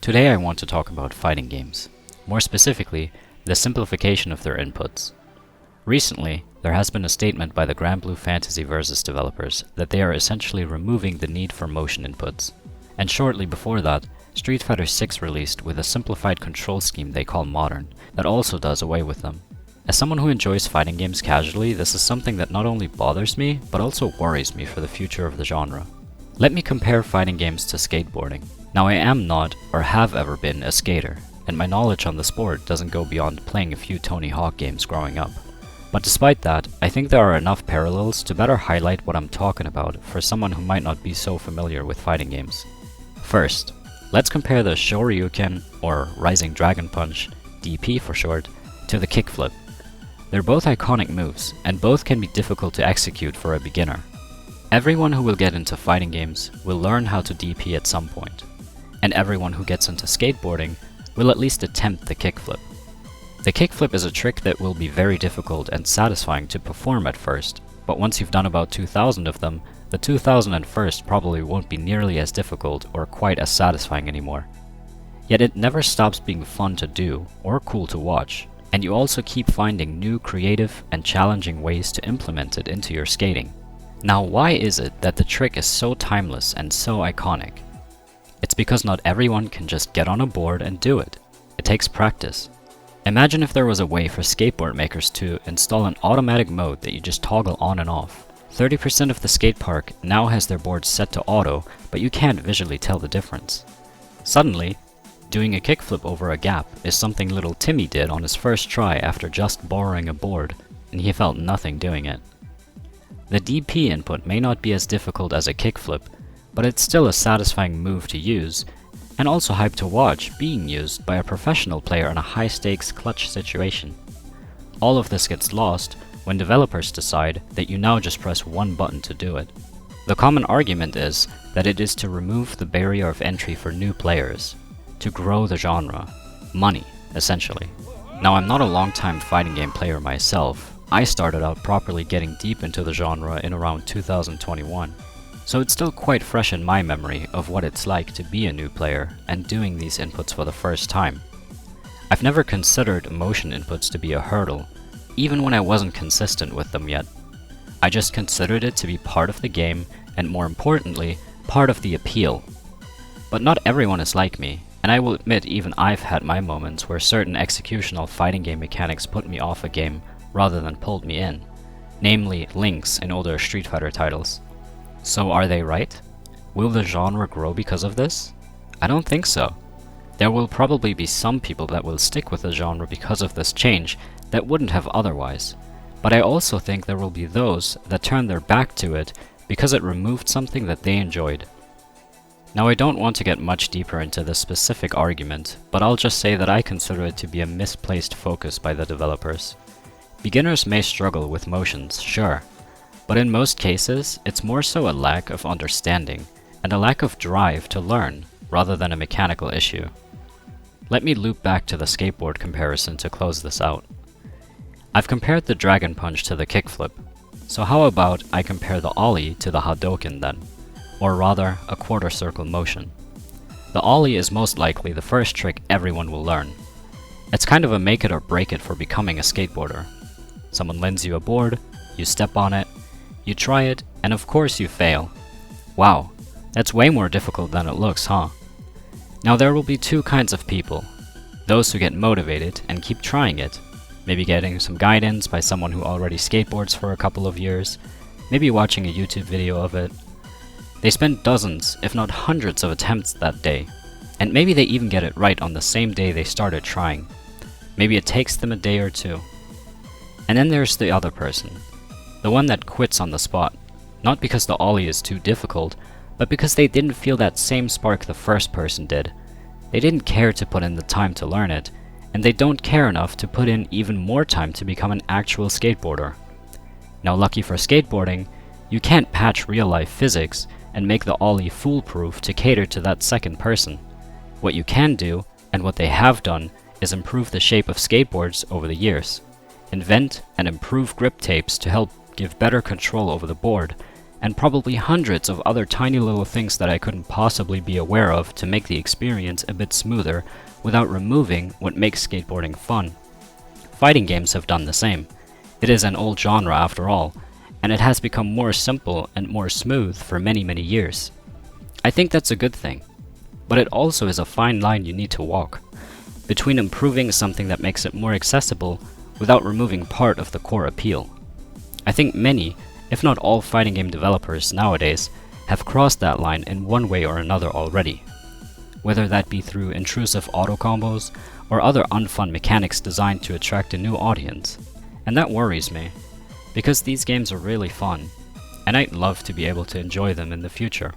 Today I want to talk about fighting games, more specifically, the simplification of their inputs. Recently, there has been a statement by the BlazBlue Fantasy Versus developers that they are essentially removing the need for motion inputs. And shortly before that, Street Fighter 6 released with a simplified control scheme they call Modern, that also does away with them. As someone who enjoys fighting games casually, this is something that not only bothers me, but also worries me for the future of the genre. Let me compare fighting games to skateboarding. Now I am not, or have ever been, a skater, and my knowledge on the sport doesn't go beyond playing a few Tony Hawk games growing up. But despite that, I think there are enough parallels to better highlight what I'm talking about for someone who might not be so familiar with fighting games. First, let's compare the Shoryuken, or Rising Dragon Punch, DP for short, to the kickflip. They're both iconic moves, and both can be difficult to execute for a beginner. Everyone who will get into fighting games will learn how to DP at some point, and everyone who gets into skateboarding will at least attempt the kickflip. The kickflip is a trick that will be very difficult and satisfying to perform at first, but once you've done about 2,000 of them, the 2001st probably won't be nearly as difficult or quite as satisfying anymore. Yet it never stops being fun to do or cool to watch, and you also keep finding new creative and challenging ways to implement it into your skating. Now, why is it that the trick is so timeless and so iconic? It's because not everyone can just get on a board and do it. It takes practice. Imagine if there was a way for skateboard makers to install an automatic mode that you just toggle on and off. 30% of the skate park now has their boards set to auto, but you can't visually tell the difference. Suddenly, doing a kickflip over a gap is something little Timmy did on his first try after just borrowing a board, and he felt nothing doing it. The DP input may not be as difficult as a kickflip, but it's still a satisfying move to use, and also hype to watch being used by a professional player in a high-stakes clutch situation. All of this gets lost when developers decide that you now just press one button to do it. The common argument is that it is to remove the barrier of entry for new players, to grow the genre. Money, essentially. Now, I'm not a long-time fighting game player myself. I started out properly getting deep into the genre in around 2021. So it's still quite fresh in my memory of what it's like to be a new player and doing these inputs for the first time. I've never considered motion inputs to be a hurdle, even when I wasn't consistent with them yet. I just considered it to be part of the game and, more importantly, part of the appeal. But not everyone is like me, and I will admit even I've had my moments where certain executional fighting game mechanics put me off a game rather than pulled me in, namely links in older Street Fighter titles. So are they right? Will the genre grow because of this? I don't think so. There will probably be some people that will stick with the genre because of this change that wouldn't have otherwise, but I also think there will be those that turn their back to it because it removed something that they enjoyed. Now, I don't want to get much deeper into this specific argument, but I'll just say that I consider it to be a misplaced focus by the developers. Beginners may struggle with motions, sure, but in most cases, it's more so a lack of understanding and a lack of drive to learn rather than a mechanical issue. Let me loop back to the skateboard comparison to close this out. I've compared the Dragon Punch to the kickflip, so how about I compare the Ollie to the Hadouken then, or rather a quarter circle motion. The Ollie is most likely the first trick everyone will learn. It's kind of a make it or break it for becoming a skateboarder. Someone lends you a board, you step on it, you try it, and of course you fail. Wow, that's way more difficult than it looks, huh? Now there will be two kinds of people. Those who get motivated and keep trying it, maybe getting some guidance by someone who already skateboards for a couple of years, maybe watching a YouTube video of it. They spend dozens, if not hundreds of attempts that day, and maybe they even get it right on the same day they started trying. Maybe it takes them a day or two. And then there's the other person. The one that quits on the spot, not because the Ollie is too difficult, but because they didn't feel that same spark the first person did. They didn't care to put in the time to learn it, and they don't care enough to put in even more time to become an actual skateboarder. Now, lucky for skateboarding, you can't patch real-life physics and make the Ollie foolproof to cater to that second person. What you can do, and what they have done, is improve the shape of skateboards over the years. Invent and improve grip tapes to help give better control over the board, and probably hundreds of other tiny little things that I couldn't possibly be aware of to make the experience a bit smoother without removing what makes skateboarding fun. Fighting games have done the same. It is an old genre after all, and it has become more simple and more smooth for many years. I think that's a good thing, but it also is a fine line you need to walk between improving something that makes it more accessible without removing part of the core appeal. I think many, if not all, fighting game developers nowadays have crossed that line in one way or another already, whether that be through intrusive auto combos or other unfun mechanics designed to attract a new audience. And that worries me, because these games are really fun, and I'd love to be able to enjoy them in the future.